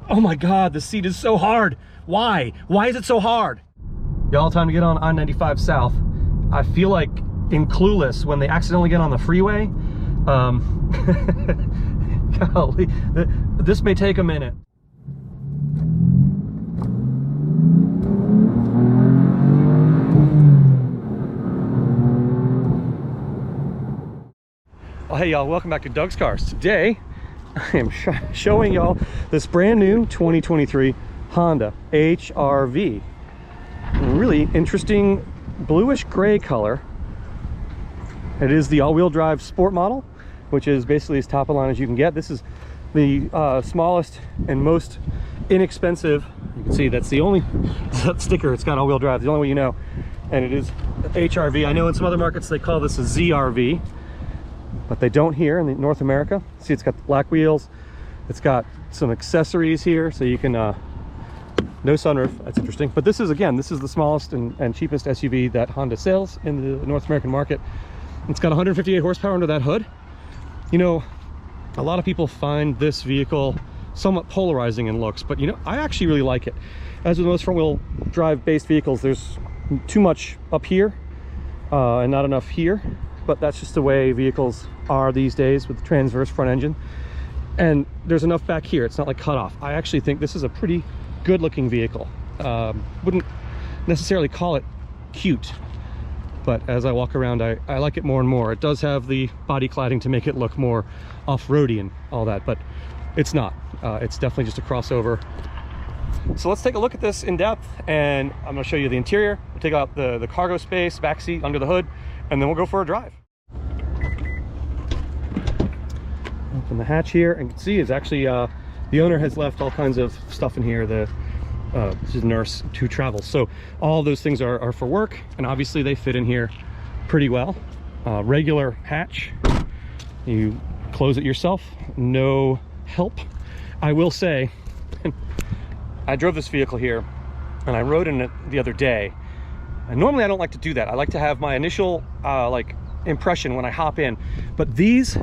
Oh my God, the seat is so hard. Why? Why is it so hard? Y'all, time to get on I-95 South. I feel like in Clueless when they accidentally get on the freeway. Golly, this may take a minute. Oh, hey y'all, welcome back to Doug's Cars. Today, I am showing y'all this brand new 2023 Honda HR-V. Really interesting bluish gray color. It is the all-wheel drive sport model, which is basically as top of line as you can get. This is the smallest and most inexpensive. You can see that's the only that sticker. It's got all-wheel drive, the only way you know. And it is HR-V. I know in some other markets they call this a ZR-V, but they don't here in North America. See, it's got the black wheels. It's got some accessories here, so you can no sunroof. That's interesting. But this is, again, this is the smallest and cheapest SUV that Honda sells in the North American market. It's got 158 horsepower under that hood. You know, a lot of people find this vehicle somewhat polarizing in looks, but you know, I actually really like it. As with most front-wheel drive based vehicles, there's too much up here and not enough here, but that's just the way vehicles are these days with the transverse front engine. And there's enough back here. It's not like cut off. I actually think this is a pretty good looking vehicle. Wouldn't necessarily call it cute, but as I walk around, I like it more and more. It does have the body cladding to make it look more off-roady and all that, but it's not. It's definitely just a crossover. So let's take a look at this in depth, and I'm going to show you the interior. We'll take out the cargo space, back seat, under the hood, and then we'll go for a drive. Open the hatch here, and you can see it's actually the owner has left all kinds of stuff in here. This is nurse to travel, so all those things are for work, and obviously they fit in here pretty well. Regular hatch, you close it yourself, no help. I will say, I drove this vehicle here and I rode in it the other day, and normally I don't like to do that. I like to have my initial like impression when I hop in, but these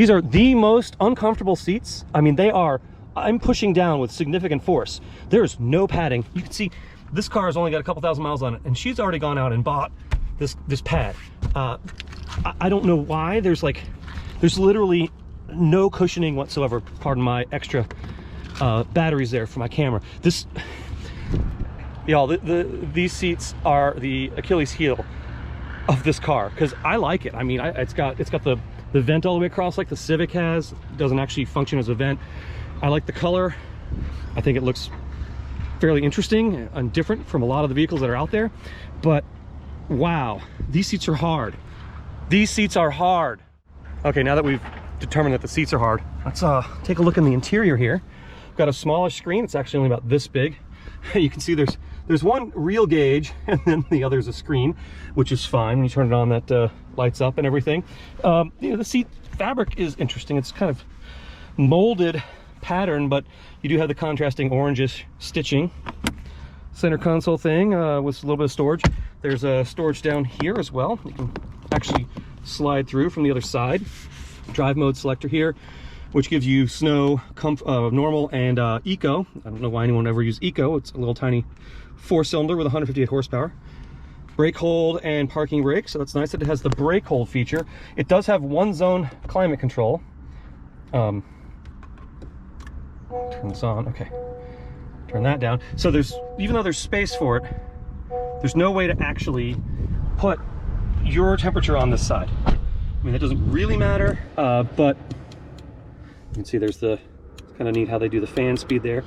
are the most uncomfortable seats. I mean, they are. I'm pushing down with significant force. There's no padding. You can see this car has only got a couple thousand miles on it, and she's already gone out and bought this pad. I don't know why. There's literally no cushioning whatsoever. Pardon my extra batteries there for my camera. Y'all, these seats are the Achilles heel of this car, because I like it. I mean, it's got the vent all the way across like the Civic has. It doesn't actually function as a vent. I like the color. I think it looks fairly interesting and different from a lot of the vehicles that are out there. But wow, these seats are hard. These seats are hard. Okay, now that we've determined that the seats are hard, let's take a look in the interior here. We've got a smallish screen. It's actually only about this big. You can see there's one real gauge, and then the other's a screen, which is fine. When you turn it on, that lights up and everything. You know, the seat fabric is interesting. It's kind of molded pattern, but you do have the contrasting orangish stitching. Center console thing with a little bit of storage. There's a storage down here as well. You can actually slide through from the other side. Drive mode selector here, which gives you snow, normal, and eco. I don't know why anyone would ever use eco. It's a little tiny 4-cylinder with 158 horsepower. Brake hold and parking brake, so that's nice that it has the brake hold feature. It does have one zone climate control. Turn this on. Okay, turn that down. So even though there's space for it, there's no way to actually put your temperature on this side. I mean, it doesn't really matter, but you can see it's kind of neat how they do the fan speed there.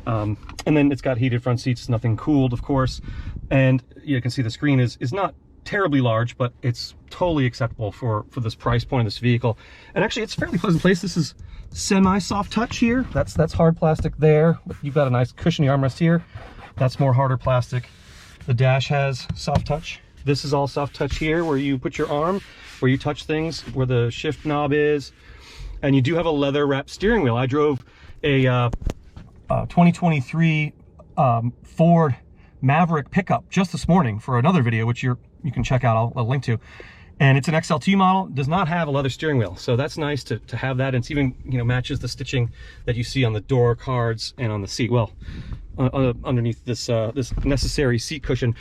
And then it's got heated front seats, nothing cooled, of course. And you can see the screen is not terribly large, but it's totally acceptable for this price point of this vehicle. And actually, it's a fairly pleasant place. This is semi-soft touch here. That's hard plastic there, but you've got a nice cushiony armrest here. That's more harder plastic. The dash has soft touch. This is all soft touch here, where you put your arm, where you touch things, where the shift knob is. And you do have a leather wrapped steering wheel. I drove a 2023 Ford Maverick pickup just this morning for another video, which you can check out. I'll link to. And it's an XLT model, does not have a leather steering wheel. So that's nice to have that. And it's even, you know, matches the stitching that you see on the door cards and on the seat. Well, underneath this this necessary seat cushion.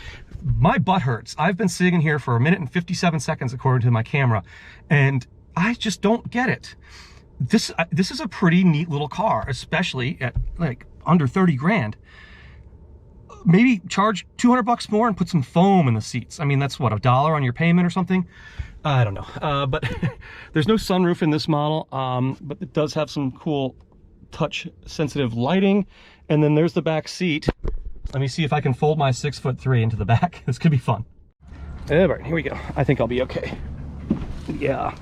My butt hurts. I've been sitting in here for 1 minute and 57 seconds according to my camera, and I just don't get it. This is a pretty neat little car, especially at like under 30 grand. Maybe charge 200 bucks more and put some foam in the seats. I mean, that's what, $1 on your payment or something? I don't know. But there's no sunroof in this model, but it does have some cool touch sensitive lighting. And then there's the back seat. Let me see if I can fold my 6'3" into the back. This could be fun. All right, here we go. I think I'll be okay. Yeah,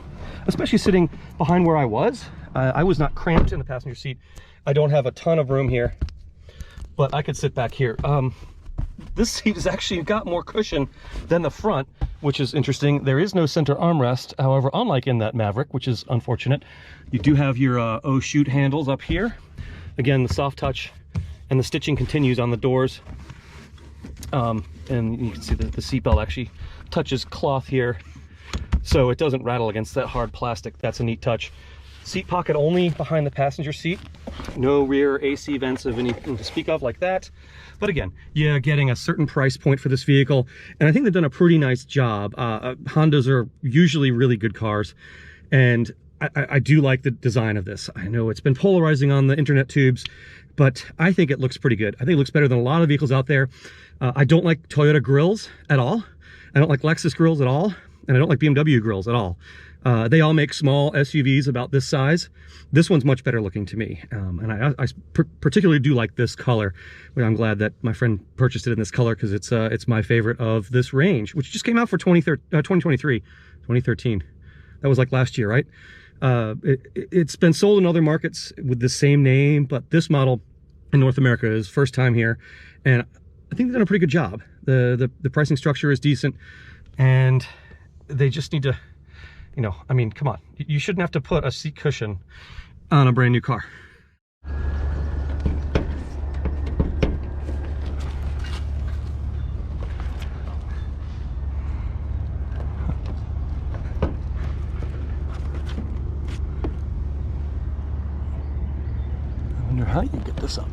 especially sitting behind where I was. I was not cramped in the passenger seat. I don't have a ton of room here, but I could sit back here. This seat has actually got more cushion than the front, which is interesting. There is no center armrest. However, unlike in that Maverick, which is unfortunate, you do have your oh shoot handles up here. Again, the soft touch and the stitching continues on the doors. And you can see the seatbelt actually touches cloth here, so it doesn't rattle against that hard plastic. That's a neat touch. Seat pocket only behind the passenger seat. No rear AC vents of anything to speak of like that. But again, yeah, getting a certain price point for this vehicle. And I think they've done a pretty nice job. Hondas are usually really good cars. And I do like the design of this. I know it's been polarizing on the internet tubes, but I think it looks pretty good. I think it looks better than a lot of vehicles out there. I don't like Toyota grills at all. I don't like Lexus grills at all. And I don't like BMW grills at all. They all make small SUVs about this size. This one's much better looking to me. And I particularly do like this color. I'm glad that my friend purchased it in this color because it's my favorite of this range, which just came out for 2013. That was like last year, right? It's been sold in other markets with the same name, but this model in North America is first time here. And I think they've done a pretty good job. The pricing structure is decent, and they just need to, you know, I mean, come on. You shouldn't have to put a seat cushion on a brand new car. I wonder how you get this up.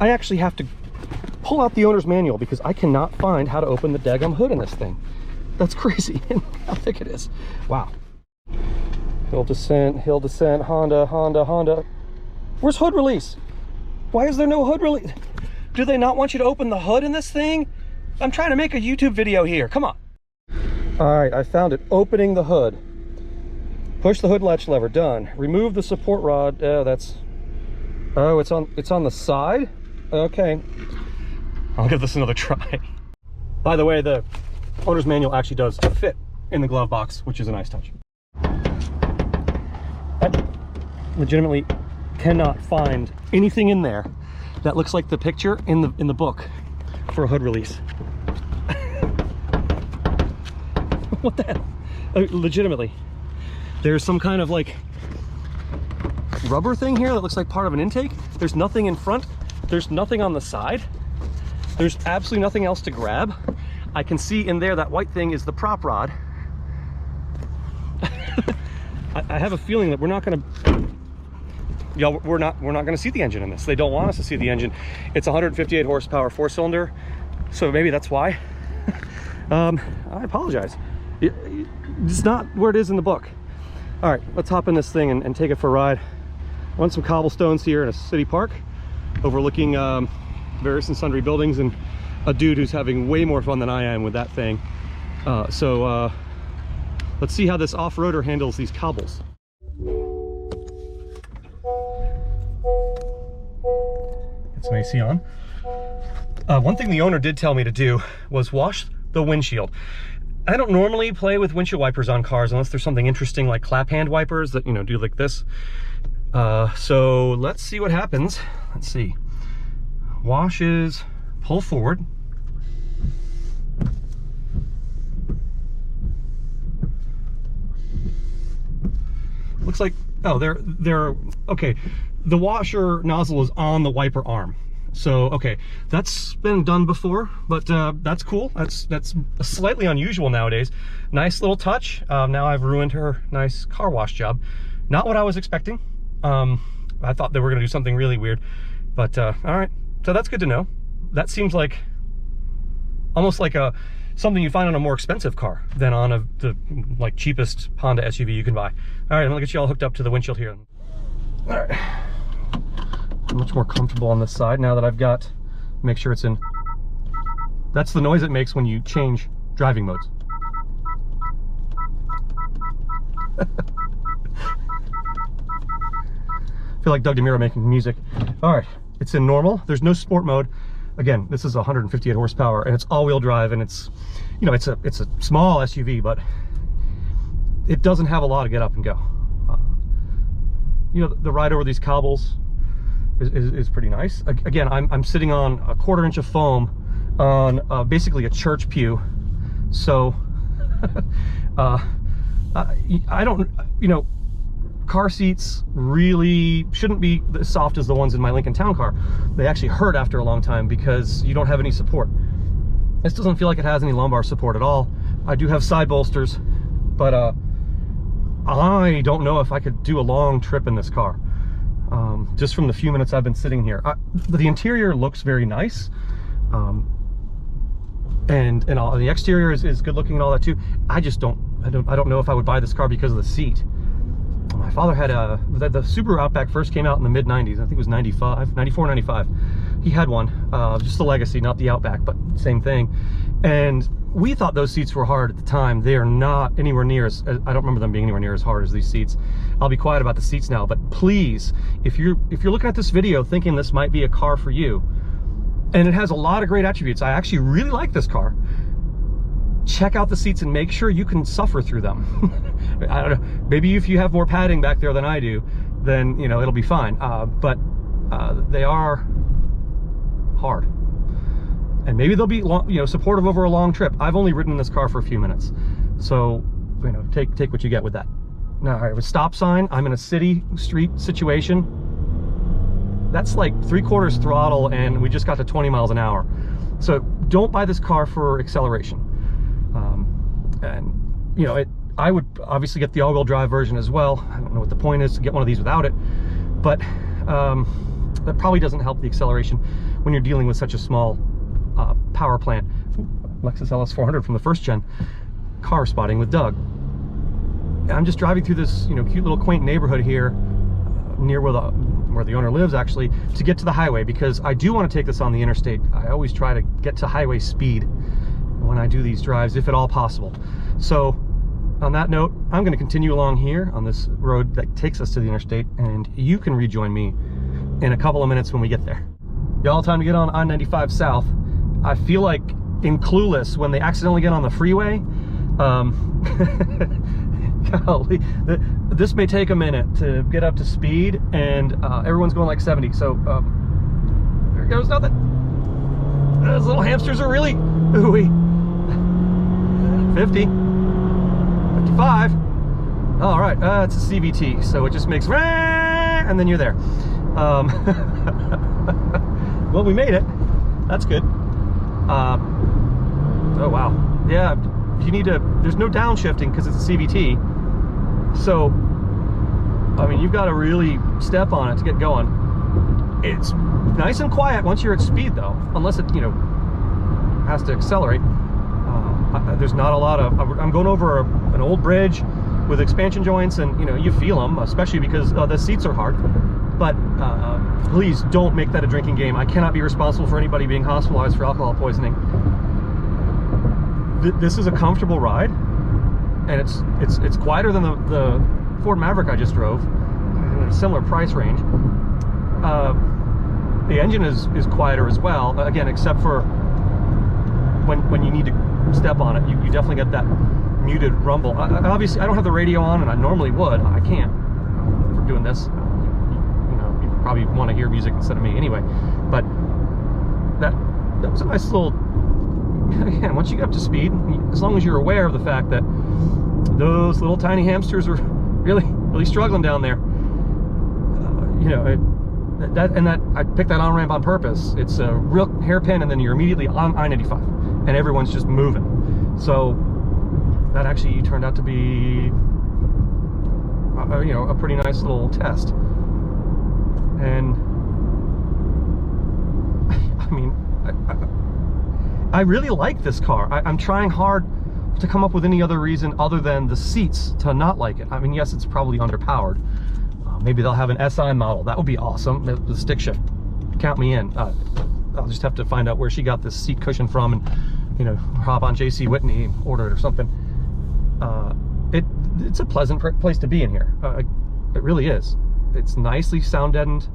I actually have to pull out the owner's manual because I cannot find how to open the daggum hood in this thing. That's crazy how thick it is. Wow. Hill descent, Honda, Honda, Honda. Where's hood release? Why is there no hood release? Do they not want you to open the hood in this thing? I'm trying to make a YouTube video here. Come on. All right, I found it. Opening the hood. Push the hood latch lever. Done. Remove the support rod. That's... Oh, it's on the side? Okay. I'll give this another try. By the way, the owner's manual actually does fit in the glove box, which is a nice touch. I legitimately cannot find anything in there that looks like the picture in the book for a hood release. What the hell? Legitimately. There's some kind of like rubber thing here that looks like part of an intake. There's nothing in front. There's nothing on the side. There's absolutely nothing else to grab. I can see in there that white thing is the prop rod. I have a feeling that we're not gonna see the engine in this. They don't want us to see the engine. It's 158 horsepower 4-cylinder, so maybe that's why. I apologize. It's not where it is in the book. All right, let's hop in this thing and take it for a ride. We're on some cobblestones here in a city park, overlooking various and sundry buildings, and a dude who's having way more fun than I am with that thing. Let's see how this off-roader handles these cobbles. Get some AC on. One thing the owner did tell me to do was wash the windshield. I don't normally play with windshield wipers on cars unless there's something interesting like clap hand wipers that, you know, do like this. So let's see what happens. Let's see. Washes, pull forward. Looks like Oh, they're okay. The washer nozzle is on the wiper arm. So, okay, that's been done before, but that's cool. That's slightly unusual nowadays. Nice little touch. Now I've ruined her nice car wash job. Not what I was expecting. I thought they were gonna do something really weird, but all right. So that's good to know. That seems like almost like something you find on a more expensive car than on the like cheapest Honda SUV you can buy. All right, I'm gonna get you all hooked up to the windshield here. All right, I'm much more comfortable on this side now that I've got, make sure it's in. That's the noise it makes when you change driving modes. I feel like Doug DeMuro making music. All right, it's in normal. There's no sport mode. Again, this is 158 horsepower and it's all-wheel drive, and it's, you know, it's a small SUV, but it doesn't have a lot of get up and go. You know, the ride over these cobbles is pretty nice. Again, I'm sitting on a 1/4 inch of foam on basically a church pew, so I don't, you know, car seats really shouldn't be as soft as the ones in my Lincoln Town Car. They actually hurt after a long time because you don't have any support. This doesn't feel like it has any lumbar support at all. I do have side bolsters, but I don't know if I could do a long trip in this car. Just from the few minutes I've been sitting here. The interior looks very nice. And the exterior is good looking and all that too. I don't know if I would buy this car because of the seat. My father had the Subaru Outback first came out in the mid-90s. I think it was 95, 94, 95. He had one, just the Legacy, not the Outback, but same thing. And we thought those seats were hard at the time. They are not anywhere near as, I don't remember them being anywhere near as hard as these seats. I'll be quiet about the seats now, but please, if you're looking at this video thinking this might be a car for you, and it has a lot of great attributes, I actually really like this car, check out the seats and make sure you can suffer through them. I don't know, maybe if you have more padding back there than I do, then, you know, it'll be fine. But they are hard. And maybe they'll be long, you know, supportive over a long trip. I've only ridden in this car for a few minutes. So, you know, take what you get with that. Now, I have a stop sign. I'm in a city street situation. That's like 3/4 throttle and we just got to 20 miles an hour. So don't buy this car for acceleration. And, you know, I would obviously get the all-wheel drive version as well. I don't know what the point is to get one of these without it, but that probably doesn't help the acceleration when you're dealing with such a small power plant. Lexus LS400 from the first gen. Car spotting with Doug. I'm just driving through this, you know, cute little quaint neighborhood here, near where the owner lives actually, to get to the highway, because I do want to take this on the interstate. I always try to get to highway speed when I do these drives, if at all possible. So on that note, I'm going to continue along here on this road that takes us to the interstate, and you can rejoin me in a couple of minutes when we get there. Y'all, time to get on I-95 South. I feel like in Clueless when they accidentally get on the freeway. Golly, this may take a minute to get up to speed, and everyone's going like 70. So there goes nothing. Those little hamsters are really ooey. 50, 55. All right, it's a CVT, so it just makes and then you're there. Well, we made it. That's good. Oh wow, yeah. You need to. There's no downshifting because it's a CVT. So, I mean, you've got to really step on it to get going. It's nice and quiet once you're at speed, though, unless it, you know, has to accelerate. There's not a lot of. I'm going over an old bridge with expansion joints, and you know, you feel them, especially because the seats are hard. But please don't make that a drinking game. I cannot be responsible for anybody being hospitalized for alcohol poisoning. This is a comfortable ride, and it's quieter than the Ford Maverick I just drove, in a similar price range. The engine is quieter as well, again, except for when you need to step on it. You definitely get that muted rumble. Obviously, I don't have the radio on, and I normally would. I can't for doing this. You know, you probably want to hear music instead of me anyway. But that was a nice little. Again, once you get up to speed, as long as you're aware of the fact that those little tiny hamsters are really struggling down there, you know, I picked that on-ramp on purpose. It's a real hairpin, and then you're immediately on I-95, and everyone's just moving. So that actually turned out to be, you know, a pretty nice little test. And I mean, I really like this car. I'm trying hard to come up with any other reason other than the seats to not like it. I mean, yes, it's probably underpowered. Maybe they'll have an SI model. That would be awesome. The stick shift, count me in. I'll just have to find out where she got this seat cushion from, and, you know, hop on JC Whitney and order it or something. It's a pleasant place to be in here. It really is. It's nicely sound deadened.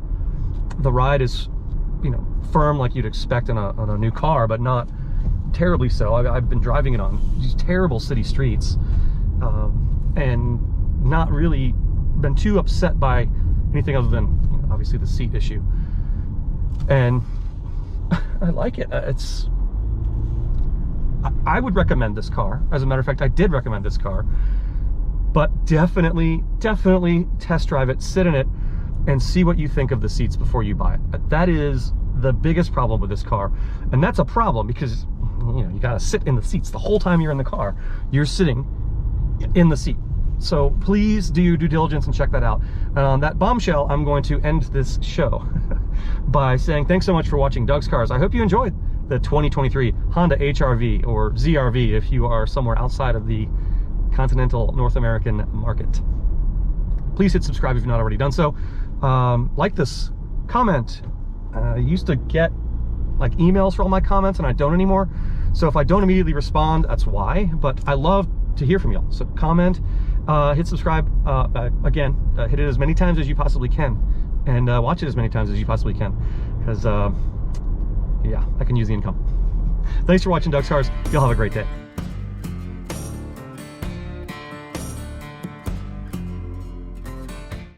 The ride is, you know, firm like you'd expect on a new car, but not terribly so. I've been driving it on these terrible city streets, and not really been too upset by anything other than, you know, obviously the seat issue. And I like it. I would recommend this car. As a matter of fact, I did recommend this car, but definitely test drive it, sit in it, and see what you think of the seats before you buy it. That is the biggest problem with this car. And that's a problem because, you know, you gotta sit in the seats the whole time you're in the car. You're sitting in the seat. So please do your due diligence and check that out. And on that bombshell, I'm going to end this show by saying thanks so much for watching Doug's Cars. I hope you enjoyed the 2023 Honda HR-V, or ZR-V if you are somewhere outside of the continental North American market. Please hit subscribe if you've not already done so. Like this, comment. I used to get like emails for all my comments, and I don't anymore. So if I don't immediately respond, that's why. But I love to hear from y'all. So comment, hit subscribe. Again, hit it as many times as you possibly can, and watch it as many times as you possibly can, because yeah, I can use the income. Thanks for watching Doug's Cars. Y'all have a great day.